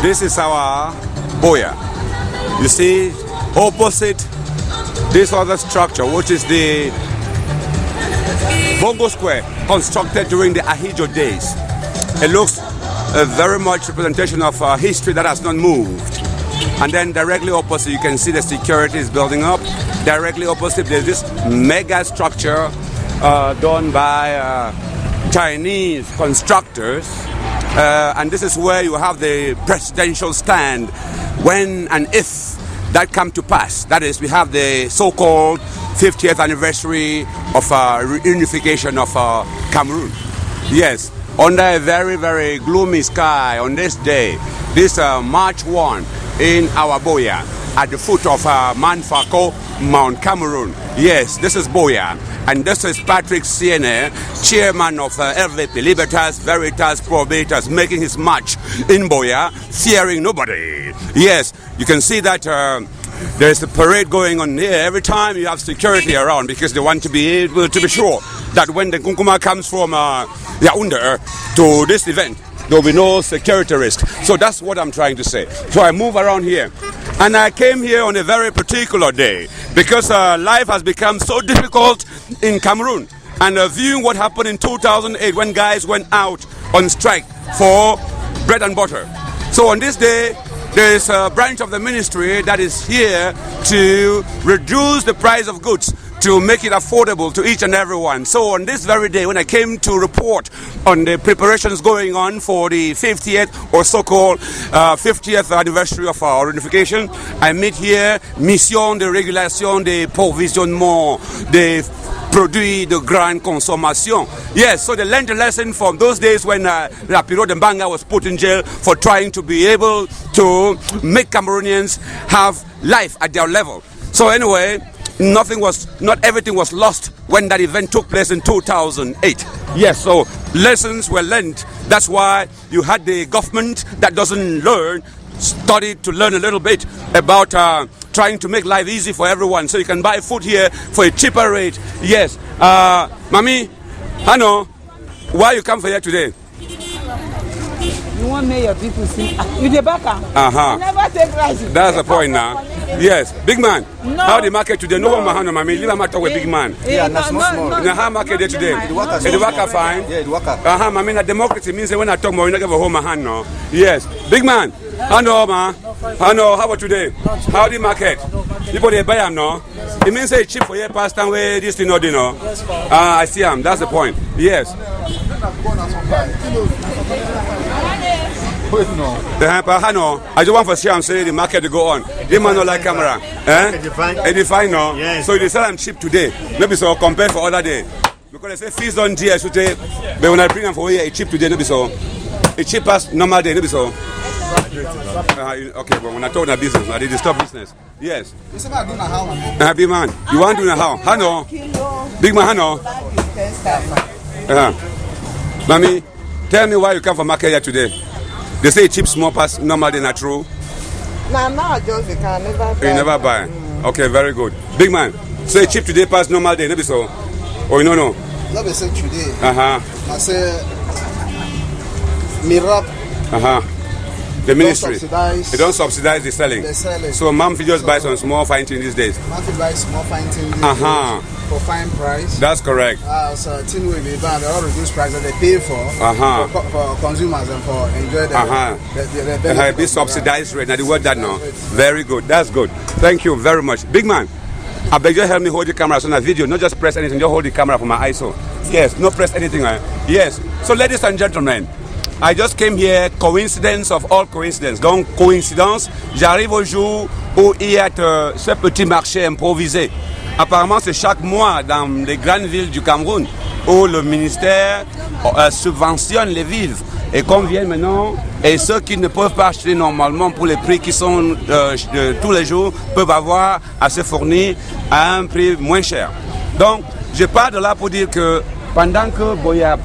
This is our Buea. You see, opposite this other structure, which is the Bongo Square, constructed during the Ahijo days. It looks very much representation of history that has not moved. And then directly opposite, you can see the security is building up. Directly opposite, there's this mega structure done by Chinese constructors. And this is where you have the presidential stand when and if that come to pass. That is, we have the so-called 50th anniversary of reunification of Cameroon. Yes, under a very, very gloomy sky on this day, this March 1 in our Buea, at the foot of Manfako, Mount Cameroon. Yes, this is Buea. And this is Patrick Siene, chairman of LVP, Libertas, Veritas, Probatas, making his march in Buea, fearing nobody. Yes, you can see that there's a parade going on here. Every time you have security around because they want to be able to be sure that when the Kunkuma comes from Yaoundé to this event, there will be no security risk. So that's what I'm trying to say. So I move around here. And I came here on a very particular day because life has become so difficult in Cameroon. And viewing what happened in 2008 when guys went out on strike for bread and butter. So on this day, there is a branch of the ministry that is here to reduce the price of goods, to make it affordable to each and everyone. So on this very day, when I came to report on the preparations going on for the 50th or so-called 50th anniversary of our unification, I meet here Mission de Régulation des Provisionnements des Produits de Grande Consommation. Yes, so they learned a lesson from those days when Rapiro Dembanga was put in jail for trying to be able to make Cameroonians have life at their level. So anyway, not everything was lost when that event took place in 2008. Yes, so lessons were learned. That's why you had the government that doesn't learn, studied to learn a little bit about trying to make life easy for everyone. So you can buy food here for a cheaper rate. Yes. Mami, Hano, why you come for here today? You want me your people see? You the backer? Uh-huh. Never take rice. That's the point now. Yes. Big man, no. How the market today? No one mahano, mami. Leave a matter with big man. Yeah, that's small. Now how market day today? The worker fine? Yeah, the worker. Uh-huh, mami, na democracy means that when I talk more, you not give a home hand, no? Yes. Big man, Hano, ma. Hano, how about today? How the market? People they buy them, no? It means it's cheap for your past time where this thing not, you know? I see him. That's the point. Yes. I just want to see him say the market to go on. The man not like camera. It's fine, no? Yes. So they sell them cheap today. Maybe so compared for other day. Because they say fees on GS, but when I bring them for here, it's cheap today, maybe so. It's cheap as normal day, maybe so. Okay, but when I talk about business, I did stop business. Yes. Big man, you want to do how? Hano? Big man, Hano? Mami, tell me why you come from market here today. They say cheap small pass normal day, not true? No, just you can never buy. You never buy? Okay, very good. Big man, say cheap today pass normal day, maybe so. Or no? Let me say today. I say Mirap. The ministry. They don't subsidize the selling. The selling. So mom just buy some small fine thing these days. Mom buy small fine thing these days for fine price. That's correct. So thing will be banned. They all reduce price that they pay for consumers and for enjoy the this subsidized rate. Now the word that now. Very good. That's good. Thank you very much. Big man, I beg you help me hold the camera so on a video. Not just press anything. Just hold the camera for my ISO. Yes. No press anything. Yes. So ladies and gentlemen, I just came here, coïncidence of all coincidence. Donc, coïncidence, j'arrive au jour où il y a ce petit marché improvisé. Apparemment, c'est chaque mois dans les grandes villes du Cameroun où le ministère subventionne les vivres. Et qu'on vienne maintenant, et ceux qui ne peuvent pas acheter normalement pour les prix qui sont de tous les jours, peuvent avoir à se fournir à un prix moins cher. Donc, je pars de là pour dire que pendant que Buea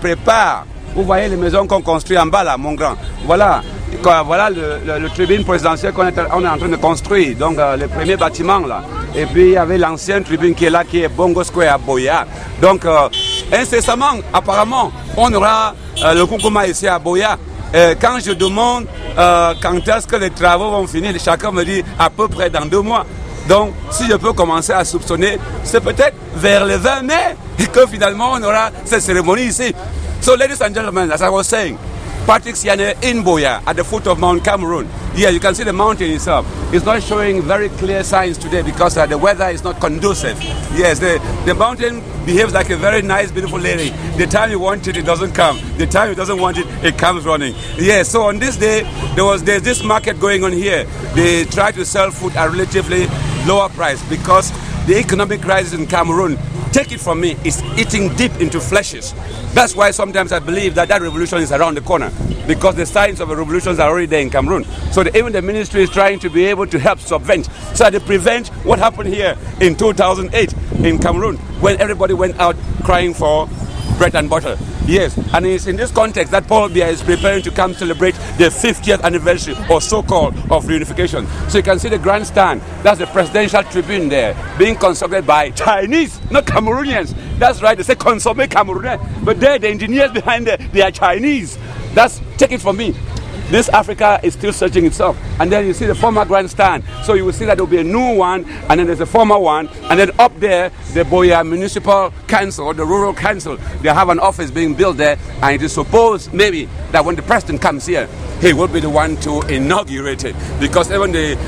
prépare, vous voyez les maisons qu'on construit en bas là, mon grand. Voilà le tribune présidentielle qu'on est en train de construire. Donc le premier bâtiment là. Et puis il y avait l'ancienne tribune qui est là, qui est Bongo Square à Buea. Donc incessamment, apparemment, on aura le Kunkuma ici à Buea. quand je demande quand est-ce que les travaux vont finir, chacun me dit à peu près dans 2 mois. Donc, si je peux commencer à soupçonner, c'est peut-être vers le 20 mai que finalement on aura cette cérémonie ici. So, ladies and gentlemen, as I was saying, Patrick Siane in Buea at the foot of Mount Cameroon. Yeah, you can see the mountain itself. It's not showing very clear signs today because the weather is not conducive. Yes, the mountain behaves like a very nice, beautiful lady. The time you want it, it doesn't come. The time it doesn't want it, it comes running. Yeah, so on this day, there's this market going on here. They try to sell food at a relatively lower price because the economic crisis in Cameroon, take it from me, is eating deep into fleshes. That's why sometimes I believe that revolution is around the corner, because the signs of a revolution are already there in Cameroon. So even the ministry is trying to be able to help subvent, so that they prevent what happened here in 2008 in Cameroon, when everybody went out crying for bread and butter. Yes, and it's in this context that Paul Biya is preparing to come celebrate the 50th anniversary, or so-called, of reunification. So you can see the grandstand. That's the presidential tribune there, being constructed by Chinese, not Cameroonians. That's right, they say consommé Cameroonais, but the engineers behind it, they are Chinese. Take it from me. This Africa is still searching itself. And then you see the former grandstand. So you will see that there will be a new one, and then there's a former one, and then up there, the Buea Municipal Council, or the Rural Council, they have an office being built there, and it is supposed maybe that when the president comes here, he will be the one to inaugurate it, because even the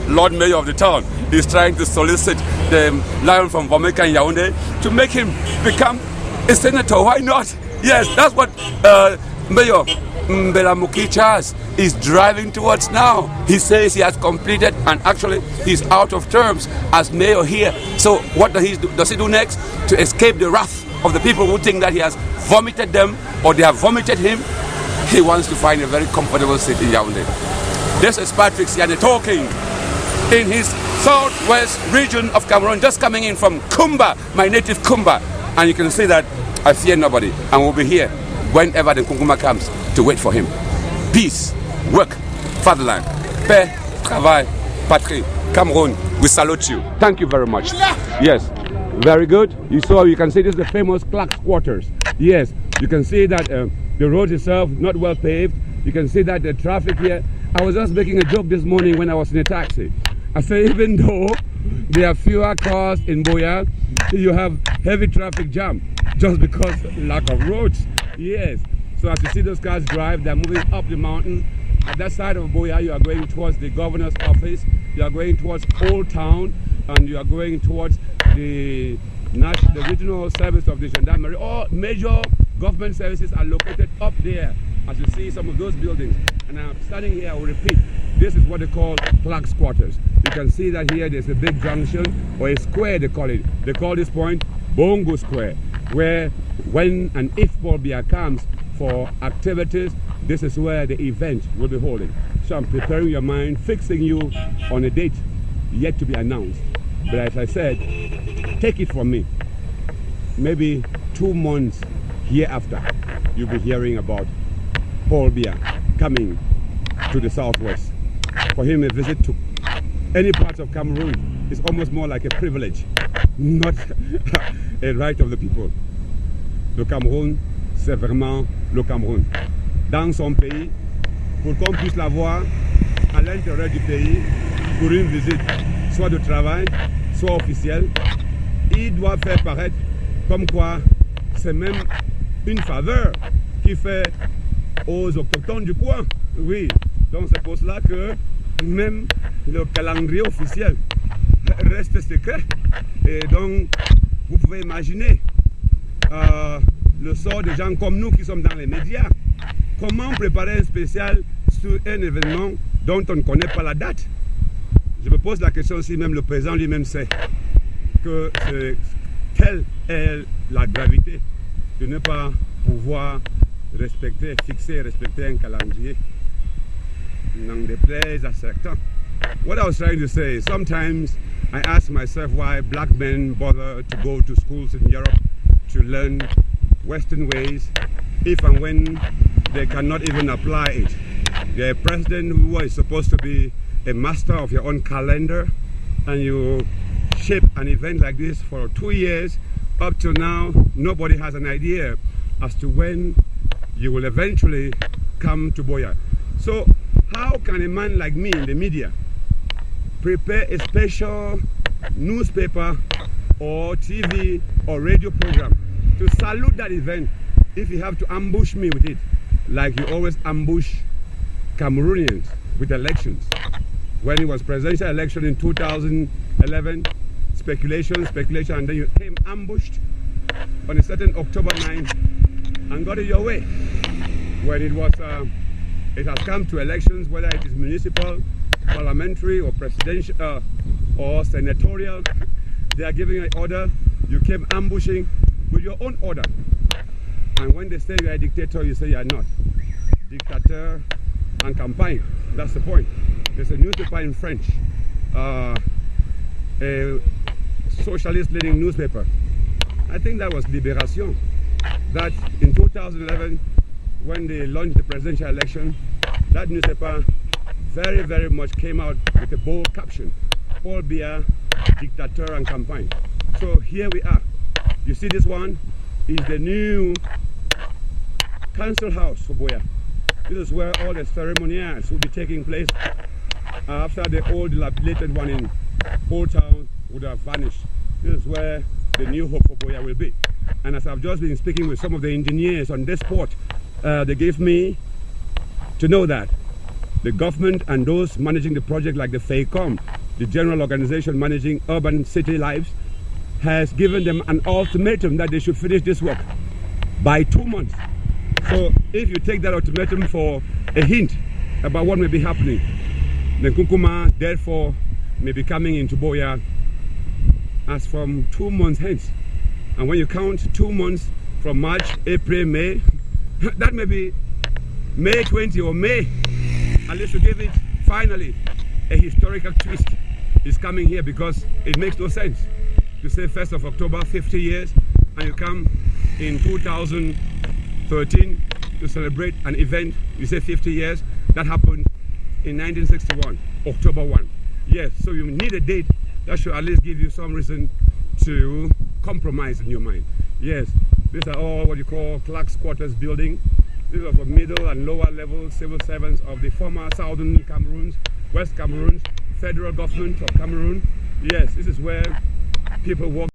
Lord Mayor of the town is trying to solicit the lion from Vomeka and Yaoundé to make him become a senator. Why not? Yes, that's what Mayor Mbelamuki Charles is driving towards now. He says he has completed, and actually he's out of terms as mayor here. So what does he do next? To escape the wrath of the people who think that he has vomited them, or they have vomited him, he wants to find a very comfortable seat in Yaoundé. This is Patrick Siane talking in his southwest region of Cameroon, just coming in from Kumba, my native Kumba. And you can see that I fear nobody, and we'll be here whenever the Nkunguma comes to wait for him. Peace, work, fatherland, paix, travail, patrie, Cameroon, we salute you. Thank you very much. Yes, very good. You can see this is the famous Clark's quarters. Yes, you can see that the road itself not well paved. You can see that the traffic here. I was just making a joke this morning when I was in a taxi. I say, even though there are fewer cars in Buea, you have heavy traffic jam just because of lack of roads. Yes. So as you see those cars drive, they're moving up the mountain. At that side of Buea, you are going towards the governor's office, you are going towards Old Town, and you are going towards the regional service of the gendarmerie. All major government services are located up there, as you see some of those buildings. And I'm standing here, I will repeat, this is what they call Clark's quarters. You can see that here there's a big junction, or a square they call it. They call this point Bongo Square, where when and if Paul Biya comes for activities, this is where the event will be holding. So I'm preparing your mind, fixing you on a date yet to be announced. But as I said, take it from me, maybe 2 months hereafter, you'll be hearing about Paul Biya coming to the southwest. For him, a visit to any part of Cameroon is almost more like a privilege, not a right of the people. Le Cameroun, c'est vraiment le Cameroun. Dans son pays, pour qu'on puisse la voir à l'intérieur du pays, pour une visite, soit de travail, soit officielle, il doit faire paraître comme quoi c'est même une faveur qu'il fait aux autochtones du coin. Oui, donc c'est pour cela que même le calendrier officiel reste secret. Et donc, vous pouvez imaginer le sort de gens comme nous qui sommes dans les médias. Comment préparer un spécial sur un événement dont on ne connaît pas la date? Je me pose la question si même le président lui-même sait que quelle est la gravité de ne pas pouvoir fixer un calendrier. N'en déplaise à certains. What I was trying to say is sometimes I ask myself why black men bother to go to schools in Europe to learn Western ways if and when they cannot even apply it. The president who is supposed to be a master of your own calendar, and you shape an event like this for 2 years, up to now nobody has an idea as to when you will eventually come to Buea. So how can a man like me in the media prepare a special newspaper or TV or radio program to salute that event if you have to ambush me with it, like you always ambush Cameroonians with elections? When it was presidential election in 2011, speculation, and then you came ambushed on a certain October 9th and got it your way. When it was, it has come to elections, whether it is municipal, parliamentary, or presidential, or senatorial, they are giving an order, you came ambushing with your own order. And when they say you are a dictator, you say you are not. Dictateur en campagne, that's the point. There's a newspaper in French, a socialist-leaning newspaper. I think that was Libération, that in 2011, when they launched the presidential election, that newspaper very, very much came out with a bold caption, Paul Biya, Dictateur en campagne. So here we are. You see this one is the new council house for Buea. This is where all the ceremonials will be taking place after the old dilapidated one in Old Town would have vanished. This is where the new hope for Buea will be. And as I've just been speaking with some of the engineers on this spot, they gave me to know that the government and those managing the project, like the FACOM, the general organization managing urban city lives, has given them an ultimatum that they should finish this work by 2 months. So if you take that ultimatum for a hint about what may be happening, then Nkukuma therefore may be coming into Buea as from 2 months hence. And when you count 2 months from March, April, May, that may be May 20 or May, at least to give it finally a historical twist. Is coming here because it makes no sense to say 1st of October, 50 years, and you come in 2013 to celebrate an event, you say 50 years, that happened in 1961, October 1. Yes, so you need a date that should at least give you some reason to compromise in your mind. Yes, these are all what you call clerk's quarters building. These are for middle and lower level civil servants of the former Southern Cameroons, West Cameroons, federal government of Cameroon. Yes, this is where people work